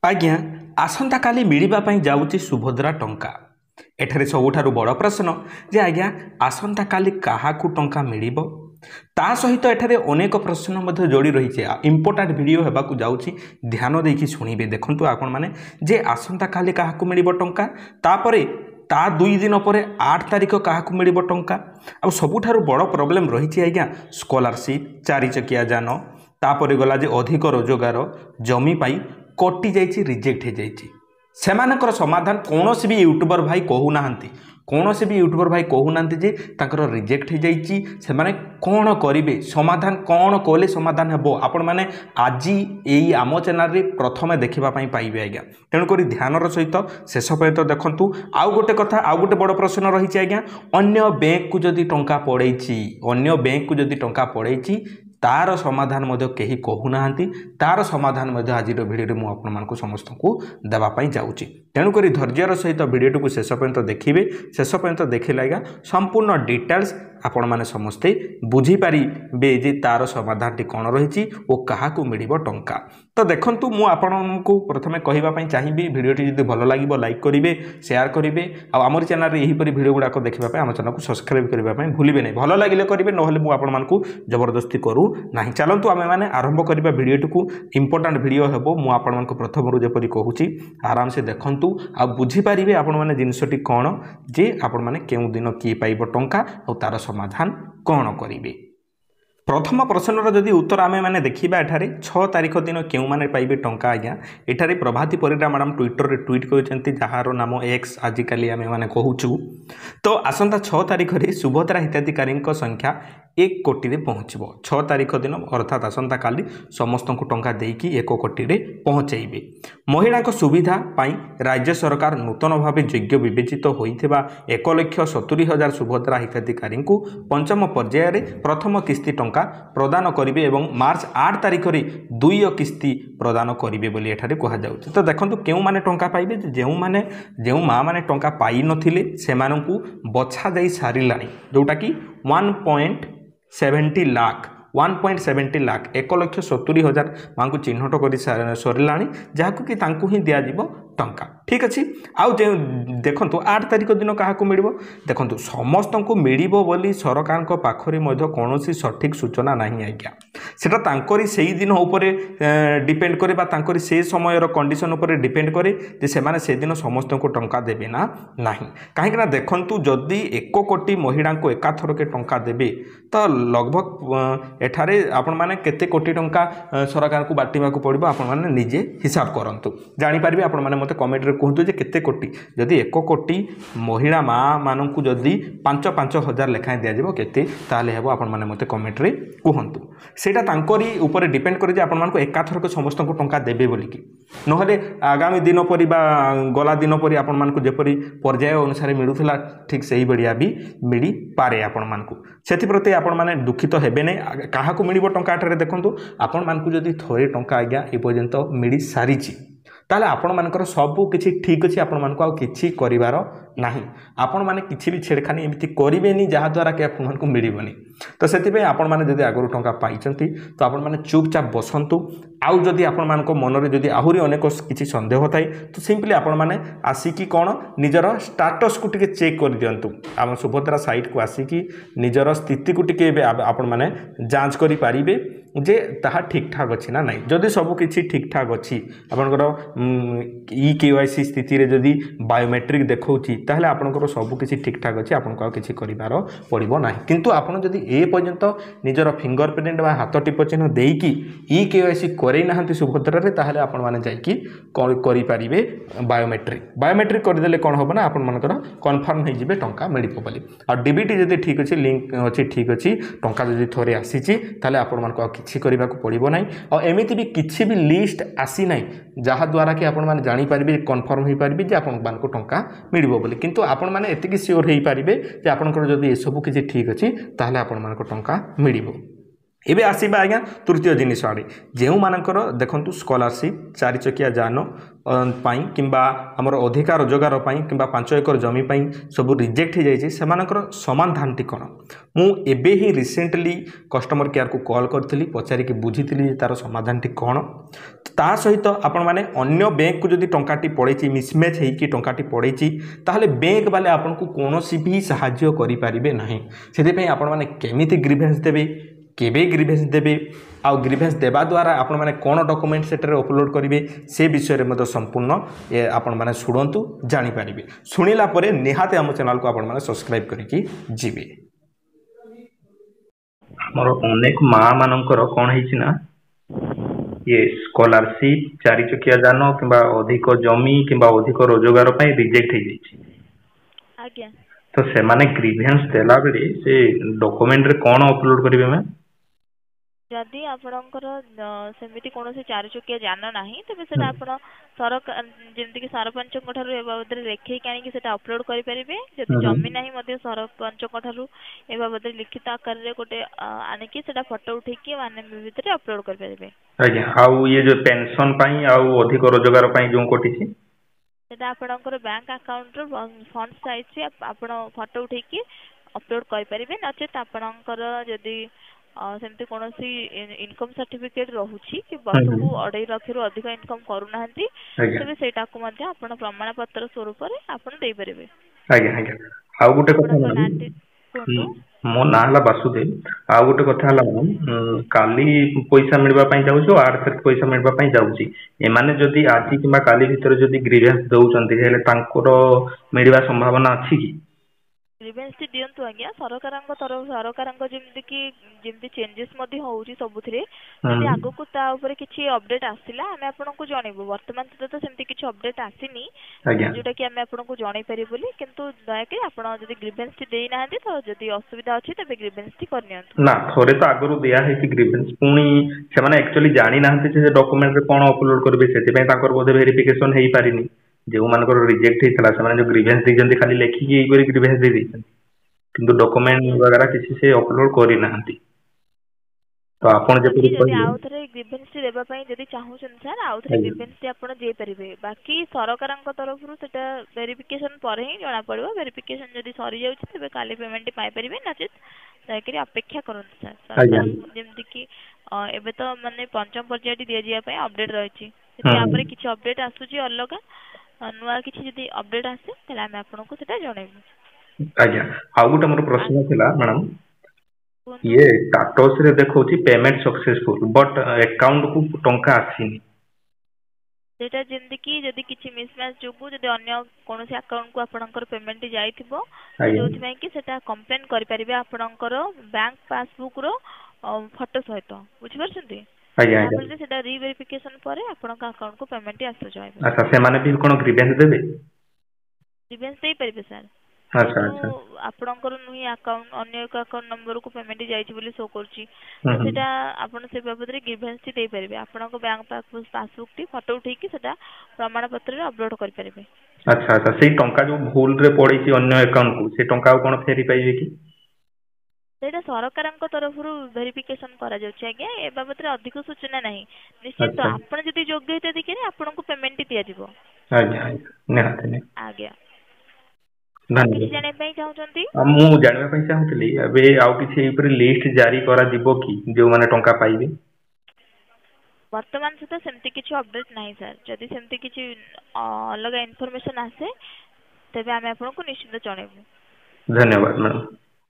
आज्ञा आसंता काली मिलवा पाई जाऊँगी सुभद्रा टंका। एठारे सबुठारु बड़ प्रश्न जे आज्ञा आसंता काली काहाकू टंका मिलिबो ता सहित एठारे अनेक प्रश्न मध्य जोड़ी रही है। इंपोर्टाट वीडियो होगाकू जाऊँगी ध्यान देकी शुणिबे। देखंतु आपण माने जे आसंता काली काहाकू मिलिबो टंका तापरे ता 2 दिन पर 8 तारिख काहाकू मिलिबो टंका। आ सबुठारु बड़ प्रॉब्लम रही आज्ञा स्कॉलरशिप 4 चकिया जान तापरे गला जे अधिक रोजगार जमी पाई कटि जाइए रिजेक्ट हो जाइए सेमानकर समाधान कौन भी यूट्यूबर भाई कहूना कौन भी यूट्यूबर भाई कहूना जे तांकर रिजेक्ट हो जाइए से कौन करेंगे समाधान कौन कले समाधान हे आपण मैंने आज यही आम चैनल रे प्रथम देखापी पाइबे आज्ञा। तेणुक ध्यानर सहित शेष पर्यंत देखूँ। आउ गोटे कथा आउ गोटे बड़ प्रश्न रही आज्ञा अन्य बैंक को जदि टंका पड़े अन्य बैंक को जदि टंका पड़े तार समाधान मध्य कहीं कहूना तार समाधान मध्य आज भिडियो मुझे आपको समस्त को देवाई जाऊँगी। तेणुक धैर्यर सहित भिडियो को शेष पर्यंत देखिए। शेष पर्यंत देखिले आज्ञा संपूर्ण डिटेल्स आपण मैंने समस्ते बुझीपारे जे तार समाधान कौन रही और क्या मिल टंका। तो देखूँ मुझे प्रथम कहवाई चाहिए भिडियोटी जब भल लगे लाइक करेंगे शेयर करेंगे आमर चैनल यहीपरि भिडियो गुड़ाक देखा आम चैनल को सब्सक्राइब करने भूलें नहीं भल लगे करेंगे ना मुझे जबरदस्ती करूँ ना। चलतु आम मैंने आरंभ करवा भिडियोटी को इंपोर्टाट भिडियो हे मुझे प्रथम जपरी कहूँ आराम से देखूँ आ बुझीपारे आपण मैंने जिनसटी कौन जे आपण मैंने केउ दिन किए पाइब टंका और तार समाधान कौन करेंगे। प्रथम प्रश्नर जदि उत्तर आमे माने देखिबा एठारे 6 तारिख दिन केउ माने पाइबे टंका आज्ञा। एठारे प्रभाती परिडा मैडम ट्विटर रे ट्वीट करछंती जहार नाम एक्स आजिकाली आमे माने कहूछु। तो आसंता 6 तारिख रे सुभद्रा हिताधिकारी संख्या 1 कोटी रे पहुँचब 6 तारिख दिन अर्थात आसंता काली समस्त को टंका देकी 1 कोटी रे पहुँचेबे। महिला सुविधा पाई राज्य सरकार नूतन भाव योग्य विवेचित होइथिबा 1,70,000 सुभद्रा हिताधिकारी को पंचम पर्याय रे प्रथम किस्ती टंका प्रदान करेंगे एवं मार्च 8 तारिख रे 2 किस्ती प्रदान करेंगे बोली एठारे कहा जाउछि। तो देखंतु केउ माने टंका पाइबे जेउ माँ माने टंका पाई नथिले सेमानंकु बछा जाई सारिलानी जोटा कि 1.70 लाख 1.70 लाख 1,70,000 माँ को चिन्हट कर सरला जहाँ कि तांकु ही दिज्व टंका। ठीक अच्छे आउ देखु 8 तारिख दिन क्या मिल देखु समस्त को मिल बोली सरकार पाखरे कौन सठिक सूचना ना आज्ञा सेटा तांकरी से दिन उपर डिपेंड करे से समय कंडीशन उपर डिपेंड करे जे सेमाने से दिन समस्त को टंका देबे ना नहीं कहीं देखु जदि 1 कोटी महिला को एकाथर के टंका देबे तो लगभग एठारे आपण माने केते कोटी टंका सरकार को बांटा पड़ो आपण माने निजे हिसाब करंतु जानि पारिबे आपण माने मते कमेंट रे कहतु जे केते कोटी जदि 1 कोटी महिला माँ मानू जदि 5-5 हजार लेखाएं दिज्व केते ताले हेबो आपण माने मते कमेंट रे कहतु सेटा तांकरी ऊपर डिपेंड करे जे आपण मानको एकाथर के समस्त को टंका देबे बोली कि नहले आगामी दिन परि बा गला दिन परि आपण मानको जेपरि पर्याय अनुसार मिलुथला ठीक सही बढ़िया भी मिली पारे आपण मानको सेति प्रति आपण माने दुखित हेबे नै कहा मिल टंका एठारे देखंतु आपण मानकु जदि थोड़े टंका आज्ञा ए पर्यंत मिल सारी ताले आपण मानकर सब किछि ठीक अछि आपण मानको आ किछि करिवार नाही आपण माने किछि भी छेड़खानी एमिति करिवेनी जहा द्वारा कि आपण मानको मिलिबनी। तो सेति पे आपण माने जदि आगरु टंका पाइचंती तो आपण माने चुपचाप बसंतु आउ जदि आपण मानको मन रे जदि आहुरी अनेक किछि संदेह थाए तो सिंपली आपण माने आसिकी कोन निजर स्टेटस को टिके चेक कर दियंतु आम सुभद्रा साइट को आसिकी निजर स्थिति को टिके आपण माने जांच करि पारिबे जे ताहा ठीक ठाक अछि ना नहीं जदि सब किछि ठीक ठाक अछि आपनकर ई-केवाईसी स्थिति रे जदि बायोमेट्रिक देखौछि ताहले आपनकर सब किछि ठीक ठाक अछि आपनको किछि करिवार पड़िबो नाही। किंतु आपण जदि ए पर्यंत निजर फिंगरप्रिंट बा हाथ टिप चिन्ह देकी ई-केवाईसी करै नाहंती सुभद्रा रे ताहले आपण माने जाईकी करि पारिबे बायोमेट्रिक कर देले कोन होबो ना आपण मानकर कन्फर्म हे जिवे टंका मिलिबो बोली आ डीबीटी जदि ठीक अछि लिंक अछि ठीक अछि टंका जदि थोरे आसीछि ताहले आपण मानको किछि करिबा को पड़िबो नाही और एमिति भी किछि भी लिस्ट आसी नाही जहा द्वारा कि आपण माने जानि पारिबे कन्फर्म होई पारिबे जे आपण मानको टंका मिलिबो बोली। किंतु आपण माने एतिकी सियोर हेई पारिबे जे आपनकर जदि ए सब किछि ठीक अछि ताहले आपण मानको टंका मिलिबो। ଏବେ ଆସିବା ଆଜ୍ଞା ତୃତୀୟ ଜିନିଷ ଆଡ଼େ ଯେଉଁମାନଙ୍କର ଦେଖନ୍ତୁ ସ୍କଲାରସିପ୍ 4 ଚକିଆ ଯାନ ପାଇଁ କିମ୍ବା ଆମର ଅଧିକା ରୋଜଗାର ପାଇଁ କିମ୍ବା 5 ଏକର ଜମି ପାଇଁ ସବୁ ରିଜେକ୍ଟ ହୋଇଯାଇଛି ସେମାନଙ୍କର ସମାଧାନଟି କ'ଣ ମୁଁ ଏବେ ହିଁ ରିସେଣ୍ଟଲି କଷ୍ଟମର କେୟାରକୁ କଲ୍ କରିଥିଲି ପଚାରିକି ବୁଝିଥିଲି ଯେ ତା'ର ସମାଧାନଟି କ'ଣ ତା ସହିତ ଆପଣମାନେ ଅନ୍ୟ ବ୍ୟାଙ୍କକୁ ଯଦି ଟଙ୍କାଟି ପଳେଇଛି ମିସମ୍ୟାଚ୍ ହେଇକି ଟଙ୍କାଟି ପଳେଇଛି ତାହେଲେ ବ୍ୟାଙ୍କ ବାଲେ ଆପଣଙ୍କୁ କୌଣସି ବି ସାହାଯ୍ୟ କରିପାରିବେ ନାହିଁ ସେଥିପାଇଁ ଆପଣମାନେ କେମିତି ଗ୍ରିଭେନ୍ସ ଦେବେ केबे ग्रीभेन्स देवे आउ ग्रीभेन्स देवा द्वारा आपण माने कोन डॉक्यूमेंट सेटर अपलोड करेंगे से विषय में संपूर्ण ये आपण माने शुणु जानीपारे शुणिला निहाते आम चैनल को आपण माने सब्सक्राइब करके जीवे मोर अनेक माँ मानकर कौन है ये स्कॉलरशिप 4 चकिया जान किंबा अधिक जमी किंबा अधिक रोजगार रिजेक्ट हो जाए तो से माने ग्रीभेन्स देला बेले से डॉक्यूमेंट रे कौन अपलोड करेंगे मैम जदि आपणकर सेमिति कौन से 4 चकिया जान ना तेज से सरकार जमीक सरपंच बाबद लिखे आनी अपलोड करेंगे जदि जमी ना सरपंच ए बाबद लिखित आकार में गोटे आनिकी फोटो उठेकी भितर अपलोड करेंगे आज्ञा आउ ये जो पेंशन पाई आउ अधिक रोजगार पाई जो कोटिछि सेटा आपणकर बैंक अकाउंट रो फंड साइज आपण फोटो उठेकी अपलोड करेंगे नचेत आपणकर जदि सेमती कौन इनकम सर्टिफिकेट रोची कि वर्ष को 2.5 लाख रु अधिक इनकम करूना तेज से प्रमाण पत्र स्वरूप दे पारे आज्ञा आज्ञा आउ गोटे कथा मो ना हला वासुदेव आउ गोटे कथा हला मैडम काली पैसा मिलबा पई जाउछो 8 तारिख पैसा मिलबा पई जाउची एमाने जदी आज किबा काली भीतर जदी ग्रीवेंस दउचंती हेले तांकर मिलबा संभावना अछि की ग्रीवेंस दियंतु आज्ञा सरकारंग तरफ सरकारंग जेमती चेंजेस मधी होउची सबुथिरे यदि आगो को ता ऊपर किछि अपडेट आसिला हमें आपन को जणैबो वर्तमान तो सेमती किछि अपडेट आसीनी जोटा कि हमें आपन को जणै पारि बोली किंतु दया के आपन जदि ग्रीवेंस देई नाहंती तो जदि असुविधा अछि तबे ग्रीवेंस करनियंतु ना थोरे तो आगरु दिया है कि ग्रीवेंस पुनी से माने एक्चुअली जानि नाहंती जे डॉक्यूमेंट रे कोन अपलोड करबे सेति पय ताकर बोधे वेरिफिकेशन हेई पारिनी जो मानकर रिजेक्ट हेतला से माने जो ग्रीवेंस दिजंती खाली लेखि के एई ग्रीवेंस दे दिसन किंतु डॉक्यूमेंट वगैरह किसी से अपलोड करि नाहंती तो आपण जे जदि आउथरे ग्रीवेंस देबा पई जदि चाहउछन सर आउथरे ग्रीवेंस आपण दे परिबे बाकी सरकारंक तरफ रु सेटा वेरिफिकेशन पर ही जणा पड़िबो वेरिफिकेशन जदि सरी जाउछि तबे काली पेमेंट पाई परिबे नचित ताकि अपेक्षा करन सर सरकार जेमति कि एबे तो माने पंचम पर्यायटी दिया जिया पई अपडेट रहिछि सेति आपरे किछि अपडेट आसुछि अलगा नुआ किछि जदि अपडेट आसे तले हम आपन को सेटा जणैबो आज्ञा आउ गोटे मोर प्रश्न थिला मैडम ये टाटोस रे देखौछि पेमेंट सक्सेसफुल बट अकाउंट को टंका आसीनी सेटा जेमति कि जदि किछि मिसमैच जोगु जदि अन्य कोनोसी अकाउंट को आपनकर पेमेंट जाइथिबो जोथि में कि सेटा कंप्लेन करि परिबे आपनकर बैंक पासबुक रो फोटो सहित बुझि परछंती आज्ञा आज्ञा सेटा रीवेरिफिकेशन परे आपनका अकाउंट को पेमेंट आसो जाय अच्छा से माने भी कोन ग्रीवेंस देबे ग्रीवेंस देई परिबे सर अच्छा अच्छा आपनकर नुई अकाउंट अन्य एक अकाउंट नंबर को पेमेंट जाइछि बोली शो करछि सेटा आपन से बाबद रे ग्रीवेंस देई परिबे आपनको बैंक पासबुक टी फोटो उठै कि सेटा प्रमाण पत्र रे अपलोड कर परिबे अच्छा अच्छा सेई टंका जो भूल रे पड़ी छि अन्य अकाउंट को से टंका कोन फेरी पाइबे कि सेटा सरकारंक तरफ रु वेरिफिकेशन करा जाउछि आज्ञा ए बाबद रे अधिक सूचना नाही निश्चित तो आपन जदि योग्यता दिखे आपनको पेमेंट दिया दिबो आज्ञा आज्ञा नेहाते ने आज्ञा धन्यवाद जाने पई चाहउचंती मु जानिबा पई चाहउतली एबे आउ किछि ऊपर लिस्ट जारी करा दिबो कि जो माने टंका पाइबे वर्तमान से सेमती किछि अपडेट नाही सर जदि सेमती किछि अलग इन्फॉर्मेशन आसे तबे हम आपन को निश्चित जणैबो धन्यवाद मैडम।